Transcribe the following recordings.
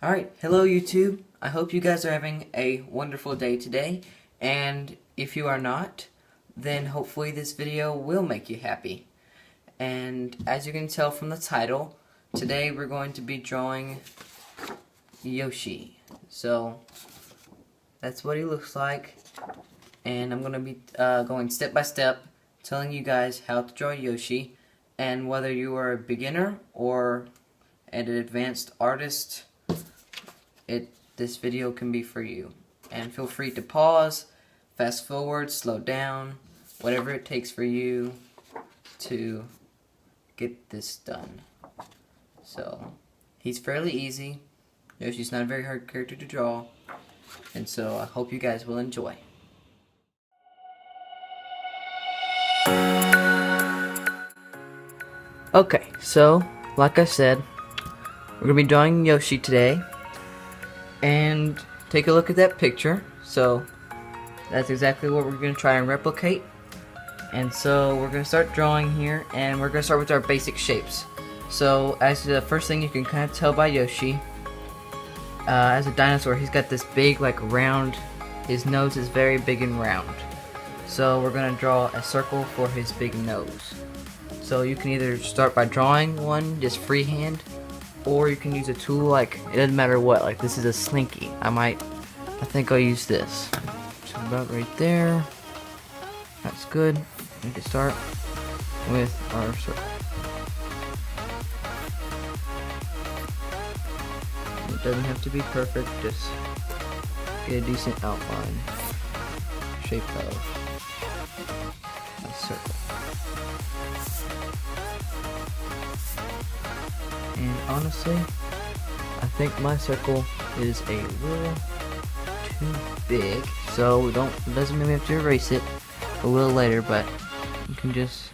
Alright, hello YouTube. I hope you guys are having a wonderful day today, and if you are not, then hopefully this video will make you happy. And as you can tell from the title, today we're going to be drawing Yoshi. So, that's what he looks like, and I'm going to be going step by step, telling you guys how to draw Yoshi, and whether you are a beginner or an advanced artist, this video can be for you. And feel free to pause, fast forward, slow down, whatever it takes for you to get this done. So, he's fairly easy. Yoshi's not a very hard character to draw, and so I hope you guys will enjoy. Okay, so, like I said, we're going to be drawing Yoshi today. And take a look at that picture. So that's exactly what we're going to try and replicate. And so we're going to start drawing here, and we're going to start with our basic shapes. So as the first thing you can kind of tell by Yoshi, as a dinosaur, he's got this big like round, his nose is very big and round. So we're going to draw a circle for his big nose. So you can either start by drawing one just freehand, or you can use a tool, like, it doesn't matter what, like this is a slinky. I think I'll use this. So about right there. That's good. We can start with our circle. It doesn't have to be perfect, just get a decent outline. Shape of a circle. And honestly, I think my circle is a little too big, so it doesn't mean we have to erase it. We will later, but you can I'm just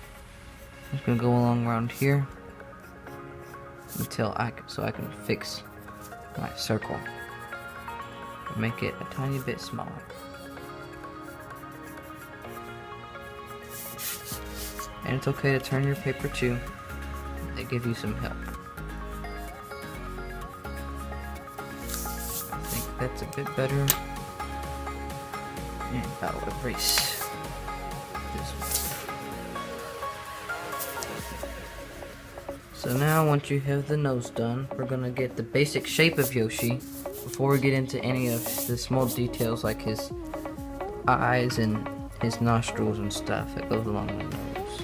gonna go along around here until I can fix my circle and make it a tiny bit smaller. And it's okay to turn your paper too. They give you some help. That's a bit better. And I'll erase this one. So now once you have the nose done, we're gonna get the basic shape of Yoshi before we get into any of the small details like his eyes and his nostrils and stuff that goes along the nose.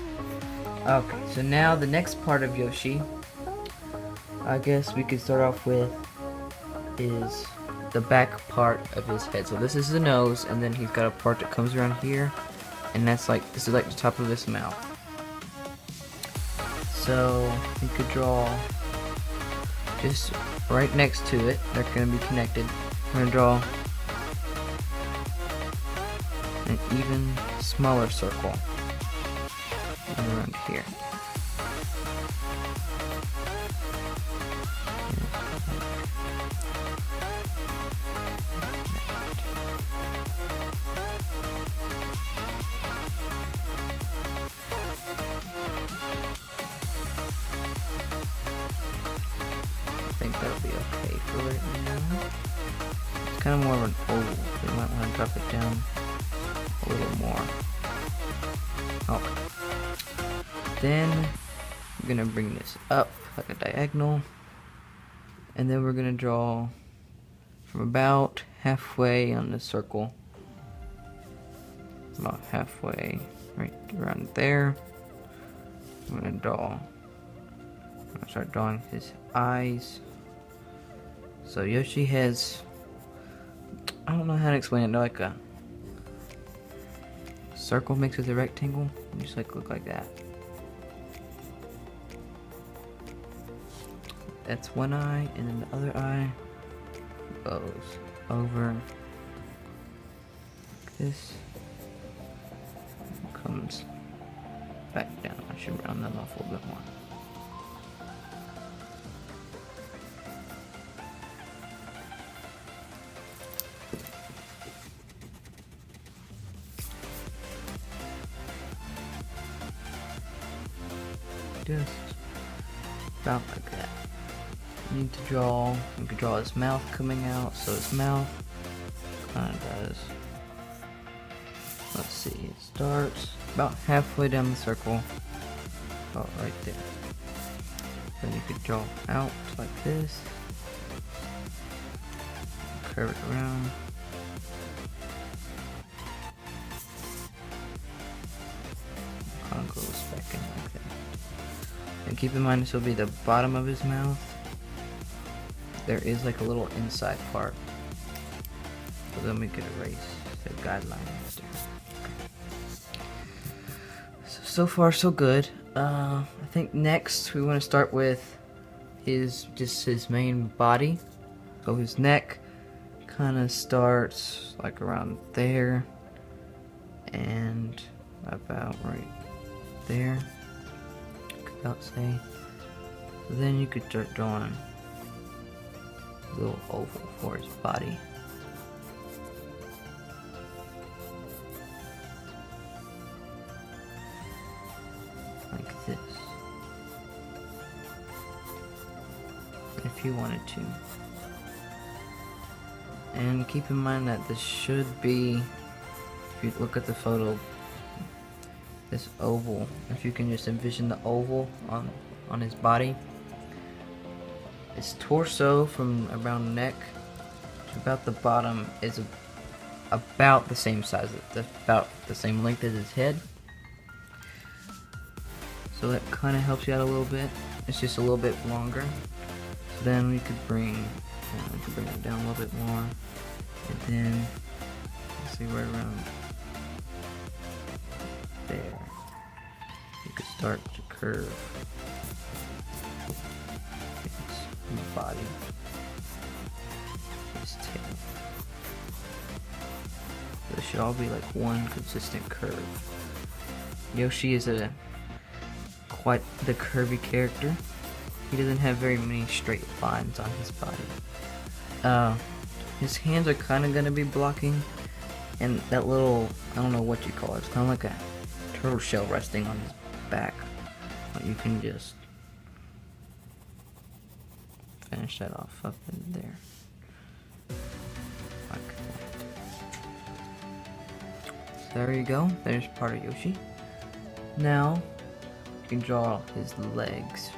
Okay, so now the next part of Yoshi, I guess we could start off with, is the back part of his head. So this is the nose, and then he's got a part that comes around here, and this is like the top of his mouth. So you could draw just right next to it. They're going to be connected. We're going to draw an even smaller circle around here. I think that'll be okay for right now. It's kind of more of an oval. You might want to drop it down a little more. Okay. Then we're gonna bring this up like a diagonal, and then we're gonna draw from about halfway on the circle, about halfway right around there. I'm gonna start drawing his eyes. So Yoshi has, I don't know how to explain it, like a circle mixed with a rectangle, just like look like that. That's one eye, and then the other eye goes over like this, comes back down. I should round that off a little bit more. Just about like that. need to draw, we could draw his mouth coming out, so his mouth kind of does, let's see, it starts about halfway down the circle, about right there. Then you could draw out like this, curve it around, kind of goes back in like that. And keep in mind this will be the bottom of his mouth. There is like a little inside part, so then we could erase the guideline right there. So far so good. I think next we want to start with just his main body. So his neck kind of starts like around there and about right there, about say. So then you could start drawing a little oval for his body. Like this. If you wanted to. And keep in mind that this should be, if you look at the photo, this oval, if you can just envision the oval on his body, his torso from around neck to about the bottom is about the same size, about the same length as his head. So that kind of helps you out a little bit. It's just a little bit longer. So then we could bring it down a little bit more, and then let's see, right around there. You could start to curve his body, his tail. This should all be like one consistent curve. Yoshi is quite the curvy character. He doesn't have very many straight lines on his body. His hands are kind of going to be blocking, and that little, I don't know what you call it, it's kind of like a turtle shell resting on his back. But you can just finish that off up in there. Like that. So there you go, there's part of Yoshi. Now, you can draw his legs.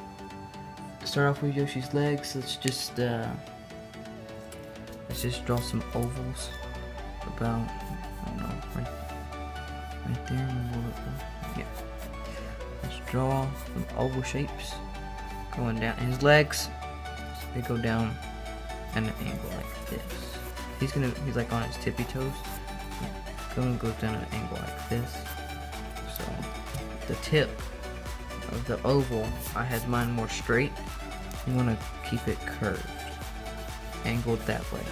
To start off with Yoshi's legs, let's just draw some ovals about, I don't know, right there, and a little bit, yeah. Let's draw some oval shapes going down. His legs, they go down at an angle like this. He's like on his tippy toes. Going goes down at an angle like this. So the tip of the oval, I had mine more straight. You want to keep it curved, angled that way,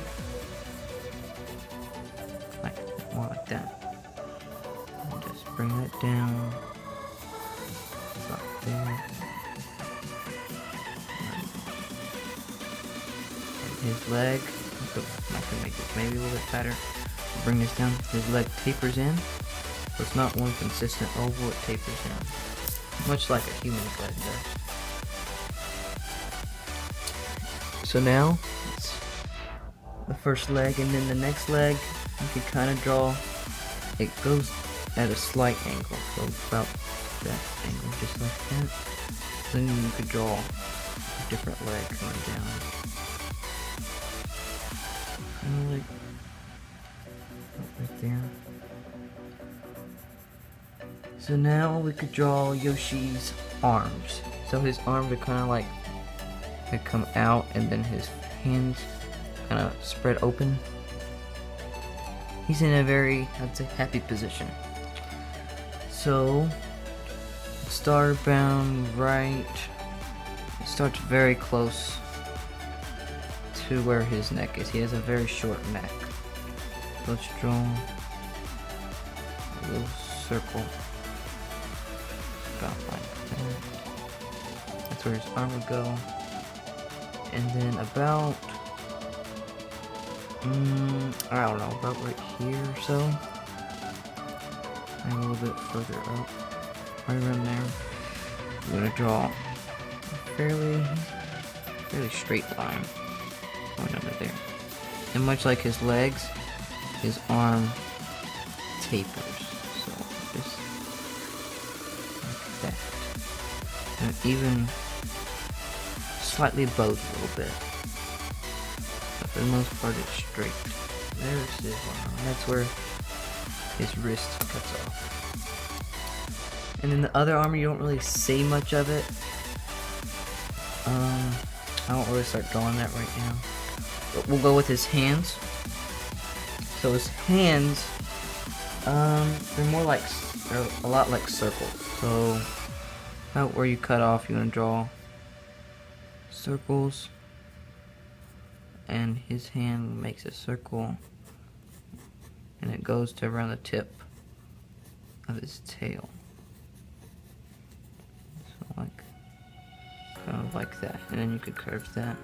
like more like that. And just bring it down, like there. And his leg, I can make it maybe a little bit tighter. Bring this down. His leg tapers in, so it's not one consistent oval. It tapers down, much like a human leg does. So now, it's the first leg, and then the next leg, you can kind of draw, it goes at a slight angle, so about that angle, just like that. Then you could draw a different leg coming down. Kind of like right there. So now we could draw Yoshi's arms. So his arms are kind of like, they come out, and then his hands kind of spread open. He's in a very, I'd say, happy position. So, start bound right. It starts very close to where his neck is. He has a very short neck. Let's draw a little circle about like that. That's where his arm would go. And then about, I don't know, about right here or so. And a little bit further up, right around there. We're gonna draw a fairly fairly straight line going under there. And much like his legs, his arm tapers. So just like that. And even slightly bowed a little bit. But for the most part it's straight. There's his arm. That's where his wrist cuts off. And then the other arm, you don't really see much of it. I won't really start drawing that right now. But we'll go with his hands. So his hands, they're more like, they're a lot like circles. So about where you cut off, you want to draw circles. And his hand makes a circle. And it goes to around the tip of his tail. So like, kind of like that. And then you could curve that.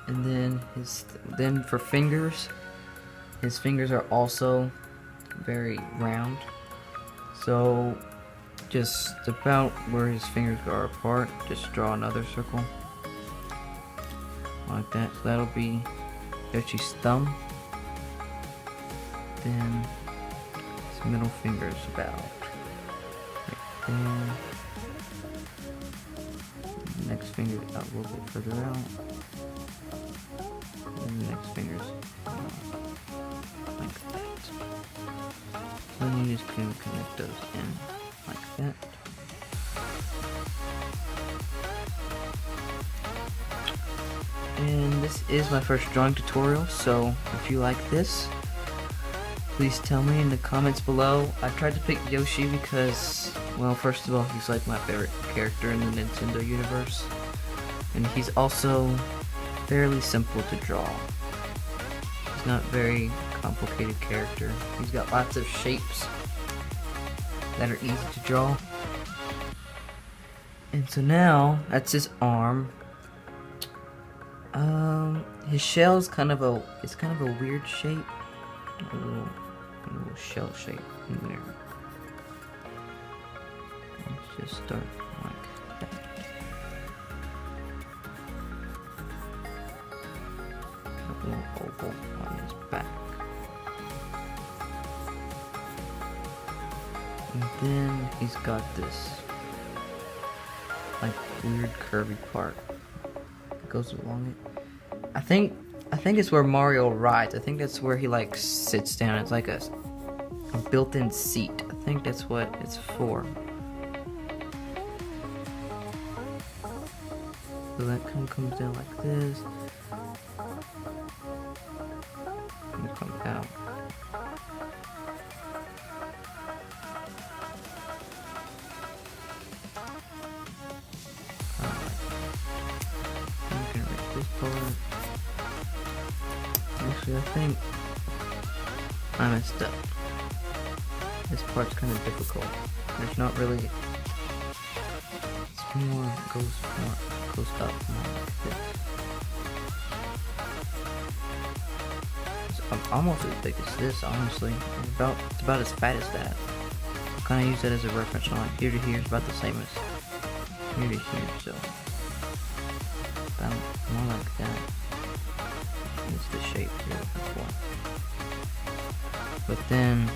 And then then for fingers, his fingers are also very round. So just about where his fingers are apart, just draw another circle like that. So that'll be Yoshi's thumb. Then his middle finger's about right there. Next finger out a little bit further out. And the next finger's like that. Then you just can connect those in like that. And this is my first drawing tutorial, so if you like this, please tell me in the comments below. I tried to pick Yoshi because, well, first of all, he's like my favorite character in the Nintendo universe. And he's also fairly simple to draw. He's not a very complicated character. He's got lots of shapes that are easy to draw. And so now, that's his arm. His shell is kind of a weird shape. A little shell shape in there. Let's just start like that. A little oval on his back. And then he's got this like weird curvy part that goes along it. I think it's where Mario rides. I think that's where he like sits down. It's like a built-in seat. I think that's what it's for. So that kind of comes down like this. And it comes out. I'm gonna erase this part. Actually, I think I messed up. This part's kind of difficult. There's not really. It's more goes up more like this. It's almost as big as this, honestly. It's about as fat as that. I kind of use that as a reference line. Here to here is about the same as here to here, so about more like that. It's the shape you're looking for. But then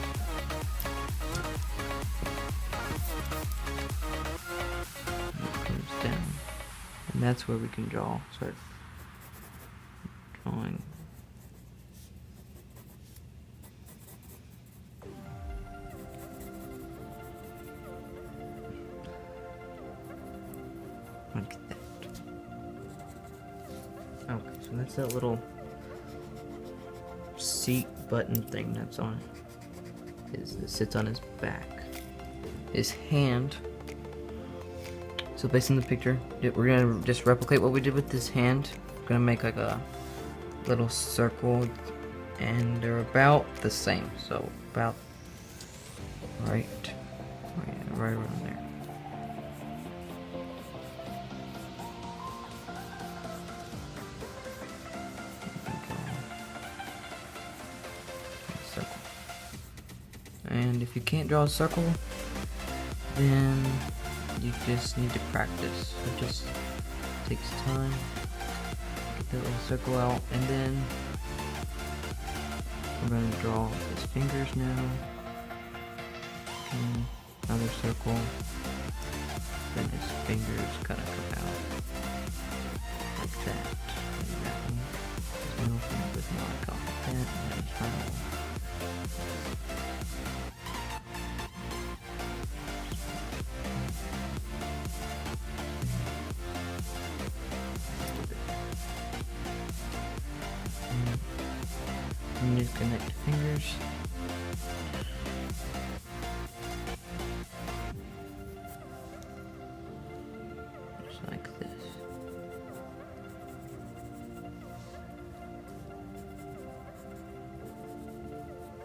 it comes down. And that's where we can start drawing. Like that. Okay, so that's that little seat button thing that's on that sits on his back. His hand. So based on the picture, we're gonna just replicate what we did with this hand. We're gonna make like a little circle, and they're about the same. So about right around there. And if you can't draw a circle, then you just need to practice. It just takes time. Get the little circle out, and then we're going to draw his fingers now. And another circle. Then his fingers kind of come out like that. And that one. His middle finger was not out like that. And then his final one. And just connect fingers. Just like this.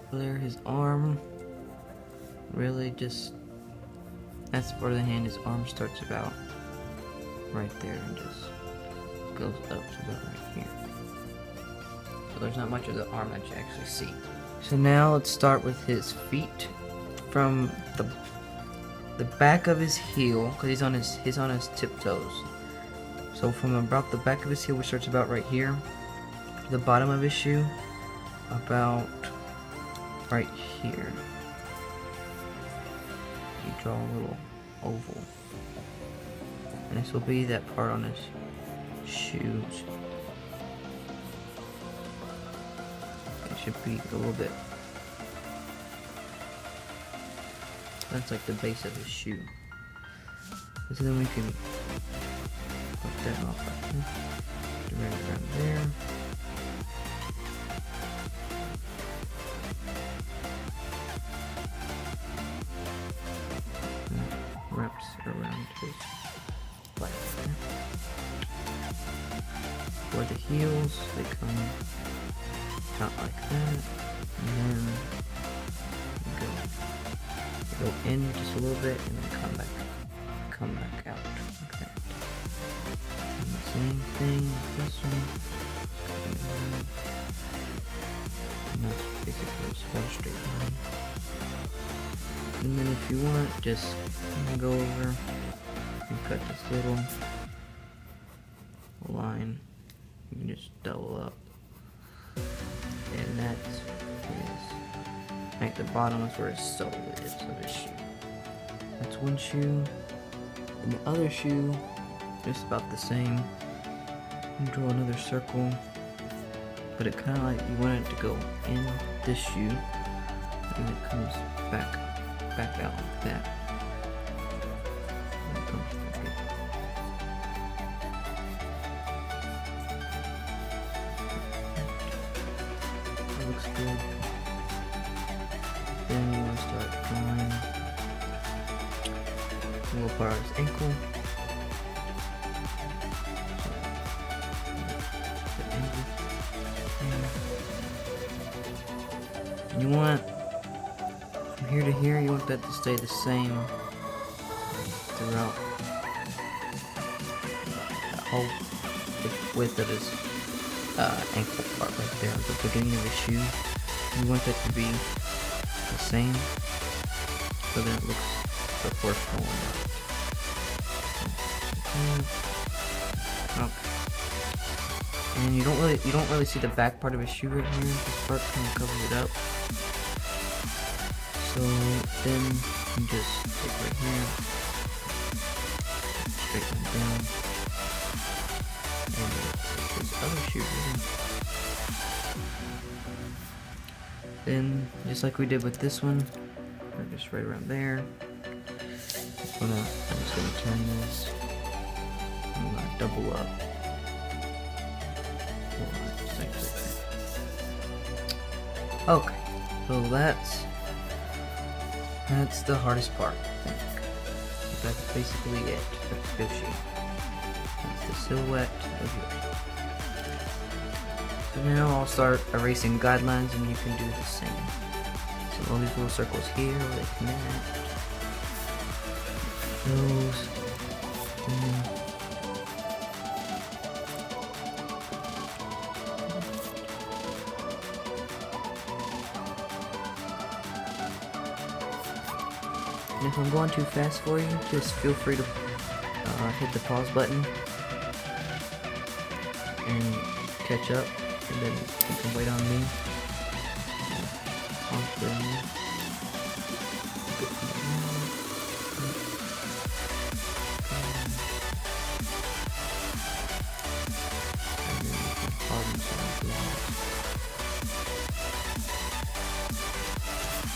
Clear his arm. Really just, that's part of the hand. His arm starts about right there and just goes up to about right here. So there's not much of the arm that you actually see. So now let's start with his feet. From the back of his heel, because he's on his tiptoes. So from about the back of his heel, which starts about right here, to the bottom of his shoe, about right here. You draw a little oval. And this will be that part on his shoes. Should be a little bit. That's like the base of his shoe. So then we can put that off like this. Right around there. And wraps around his leg. For the heels, they come out like that, and then go in just a little bit, and then come back out like that. And the same thing with this one. And that's basically just one straight line. And then if you want, just go over and cut this little line. You can just double up. And that is, like the bottom is where his sole is of his shoe. That's one shoe. And the other shoe, just about the same. You draw another circle. But it kind of like, you want it to go in this shoe. And it comes back out like that. And it comes back in. Looks good. Then we want to start drawing a little part of his ankle. You want, from here to here, you want that to stay the same throughout the whole width of his ankle part right there at the beginning of his shoe. You want that to be the same, so that it looks proportional enough. Okay. And you don't really see the back part of his shoe right here. This part kind of covers it up. So then you just take right here, straighten it down, and take this other shoe here. Then, just like we did with this one, we're just right around there. I'm just gonna turn this. I'm gonna double up. Okay, so that's the hardest part, I think. So that's basically it. That's Yoshi. That's the silhouette of Yoshi. So now I'll start erasing guidelines and you can do the same. So all these little circles here where they connect. Those. And if I'm going too fast for you, just feel free to hit the pause button and catch up, and then you can wait on me. Pause button.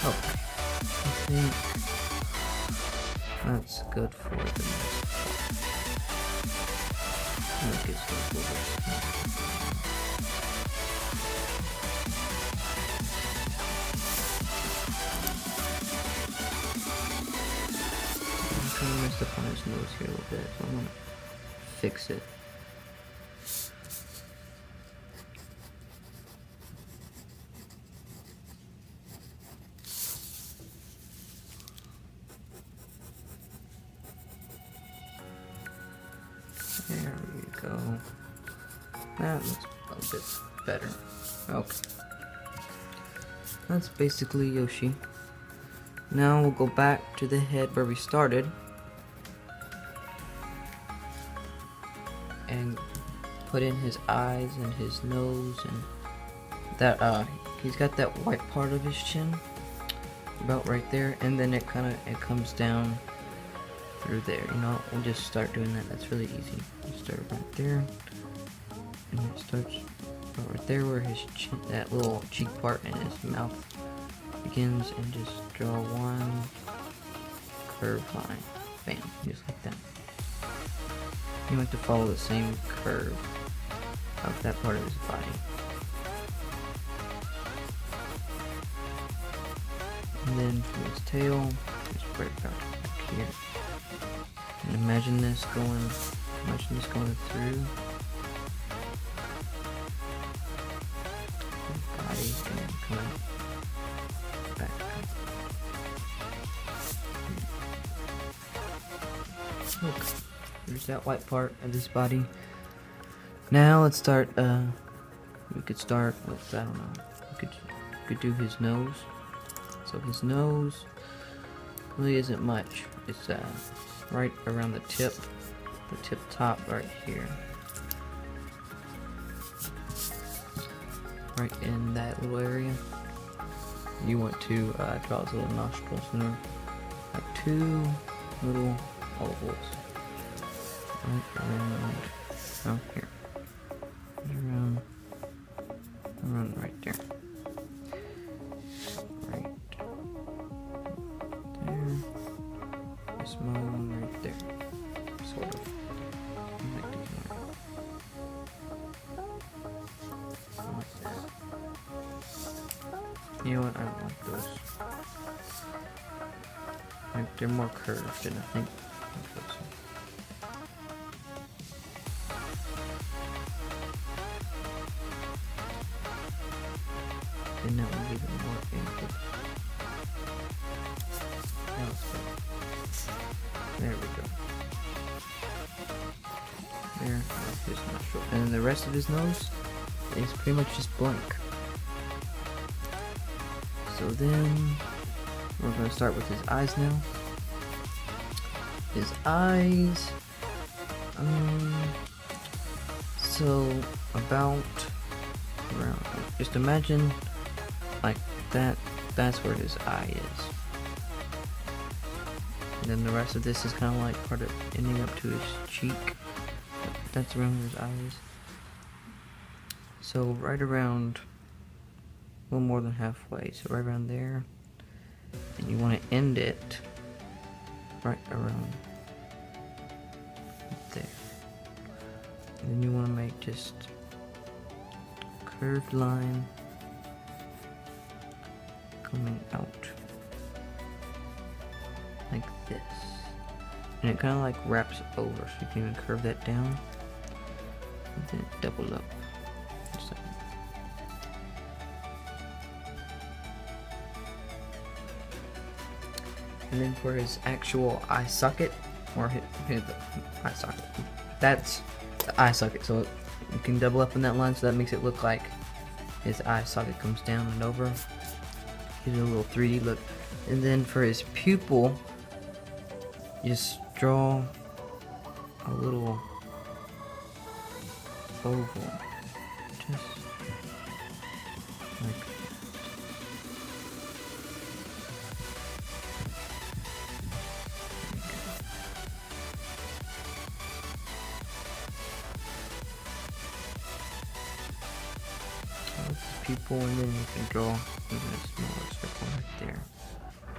Okay, I think that's good for the most part. Make it simple. I'm kind of messed up on his nose here a little bit, so I'm gonna fix it. There we go. That looks a bit better. Okay. That's basically Yoshi. Now we'll go back to the head where we started. And put in his eyes and his nose and that he's got that white part of his chin about right there, and then it comes down through there, you know. We'll just start doing that. That's really easy. We'll start right there, and it starts right there where his chin, that little cheek part and his mouth begins, and just draw one curved line. Bam, just like that. You want to follow the same curve of that part of his body. And then from his tail, just right about here. And imagine this going through his body and then coming back up. Look, there's that white part of his body. Now let's start, we could start with, I don't know, we could do his nose. So his nose really isn't much. It's right around the tip top right here. Right in that little area. You want to draw his little nostrils, and there like two little ovals. Right around, oh here. Around right there. Small one right there, sort of. Like that. You know what? I don't like those. Like they're more curved, and I think those. And that would be the more angled. Now it's better. There we go. There, that's his nostril. And then the rest of his nose is pretty much just blank. So then, we're going to start with his eyes now. His eyes, so about around, just imagine like that, that's where his eye is. And then the rest of this is kind of like part of ending up to his cheek. That's around where his eye is. So right around, a little more than halfway. So right around there. And you want to end it right around there. And then you want to make just a curved line coming out. Like this. And it kind of like wraps over, so you can even curve that down. And then double up. Just like that. And then for his actual eye socket, or hit the eye socket. That's the eye socket, so you can double up on that line, so that makes it look like his eye socket comes down and over. Gives it a little 3D look. And then for his pupil, just draw a little oval, just like that. People, and then you can draw even a smaller circle right there.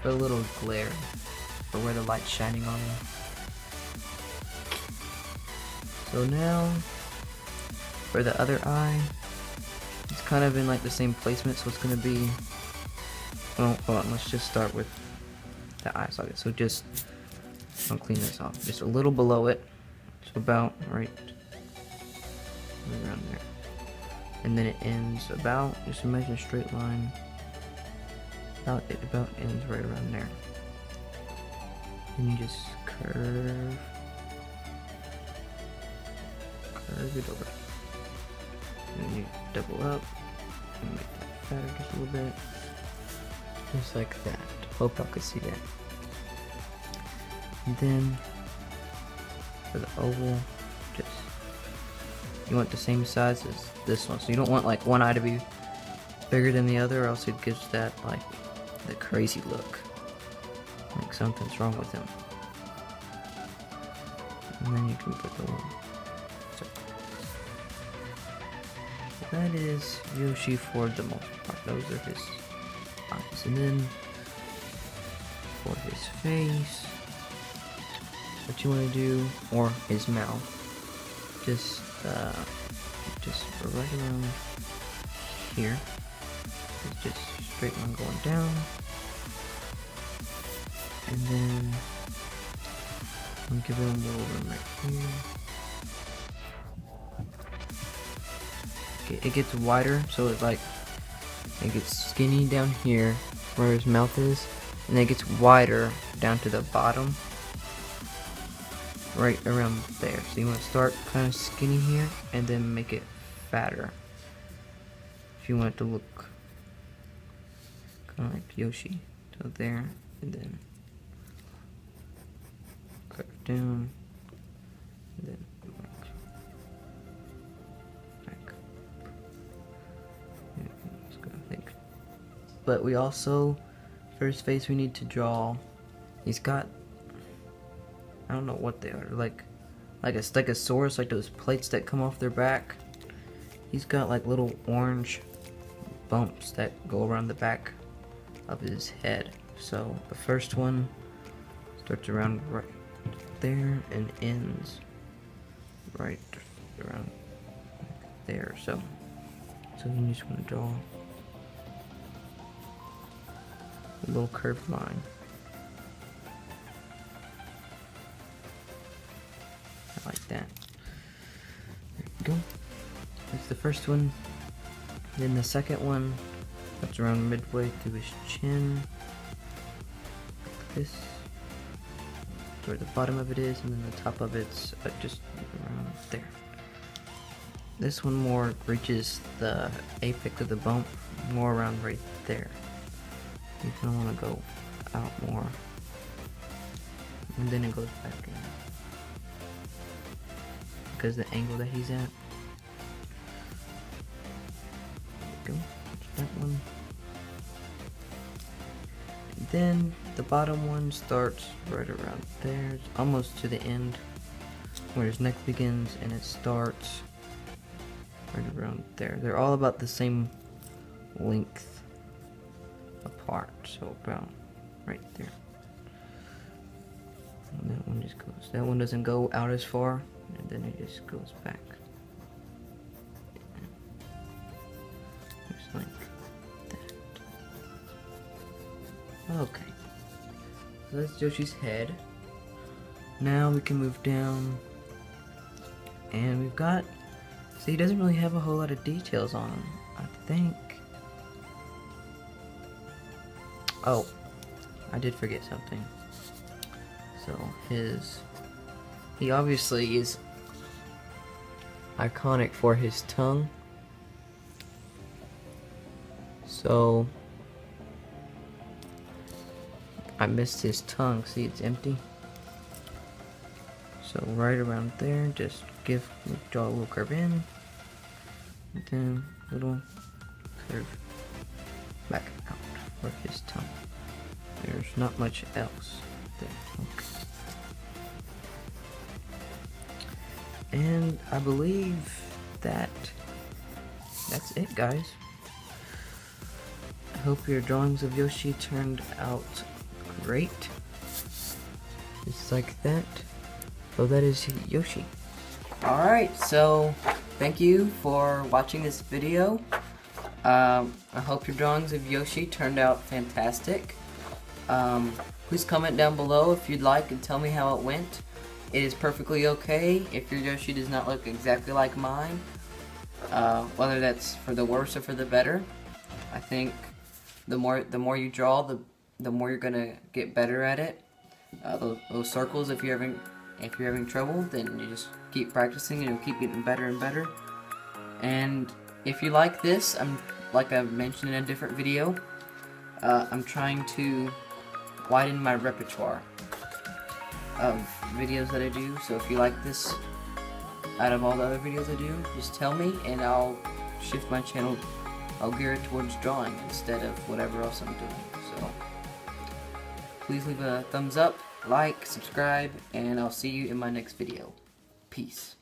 Put a little glare for where the light's shining on you. So now, for the other eye, it's kind of in like the same placement, so it's gonna be, well, hold on, let's just start with the eye socket. So just, I'll clean this off, just a little below it, so about right around there. And then it ends about, just imagine a straight line, it about ends right around there. And you just curve it over. And then you double up, and make that fatter just a little bit. Just like that. Hope y'all could see that. And then, for the oval, just, you want the same size as this one, so you don't want like one eye to be bigger than the other, or else it gives that like the crazy look, like something's wrong with him. And then you can put the little circle. So that is Yoshi for the most part. Those are his eyes, and then for his face, what you want to do, or his mouth, just right around here. It's just straight line going down, and then I'll give it a little room right here. Okay, it gets wider, so it gets skinny down here where his mouth is, and then it gets wider down to the bottom, right around there. So you want to start kind of skinny here and then make it fatter if you want it to look kind of like Yoshi. So there, and then curve down, and then back. Yeah, that's good, I think. But we also, for his face, we need to draw. He's got, I don't know what they are, like a stegosaurus, like those plates that come off their back. He's got like little orange bumps that go around the back of his head. So the first one starts around right there and ends right around there. So you just want to draw a little curved line. Like that. There you go. That's the first one. Then the second one, that's around midway through his chin. Like this. Where the bottom of it is, and then the top of it's just around there. This one more reaches the apex of the bump, more around right there. You kind of want to go out more. And then it goes back in. Because the angle that he's at. There we go. There's that one. And then the bottom one starts right around there. It's almost to the end where his neck begins, and it starts right around there. They're all about the same length apart, so about right there. And that one just goes. That one doesn't go out as far. And then it just goes back. Just like that. Okay. So that's Yoshi's head. Now we can move down. And we've got... See, he doesn't really have a whole lot of details on him, I think. Oh, I did forget something. So he obviously is iconic for his tongue. So I missed his tongue. See, it's empty. So right around there, just draw a little curve in, and then a little curve back out for his tongue. There's not much else there. Okay. And I believe that's it, guys. I hope your drawings of Yoshi turned out great. Just like that. So that is Yoshi. Alright, so thank you for watching this video. I hope your drawings of Yoshi turned out fantastic. Please comment down below if you'd like and tell me how it went. It is perfectly okay if your Yoshi does not look exactly like mine. Whether that's for the worse or for the better. I think the more you draw, the more you're gonna get better at it. Those circles, if you're having trouble, then you just keep practicing and you'll keep getting better and better. And if you like this, like I mentioned in a different video, I'm trying to widen my repertoire of videos that I do. So if you like this out of all the other videos I do, just tell me and I'll shift my channel. I'll gear it towards drawing instead of whatever else I'm doing. So please leave a thumbs up, like, subscribe, and I'll see you in my next video. Peace.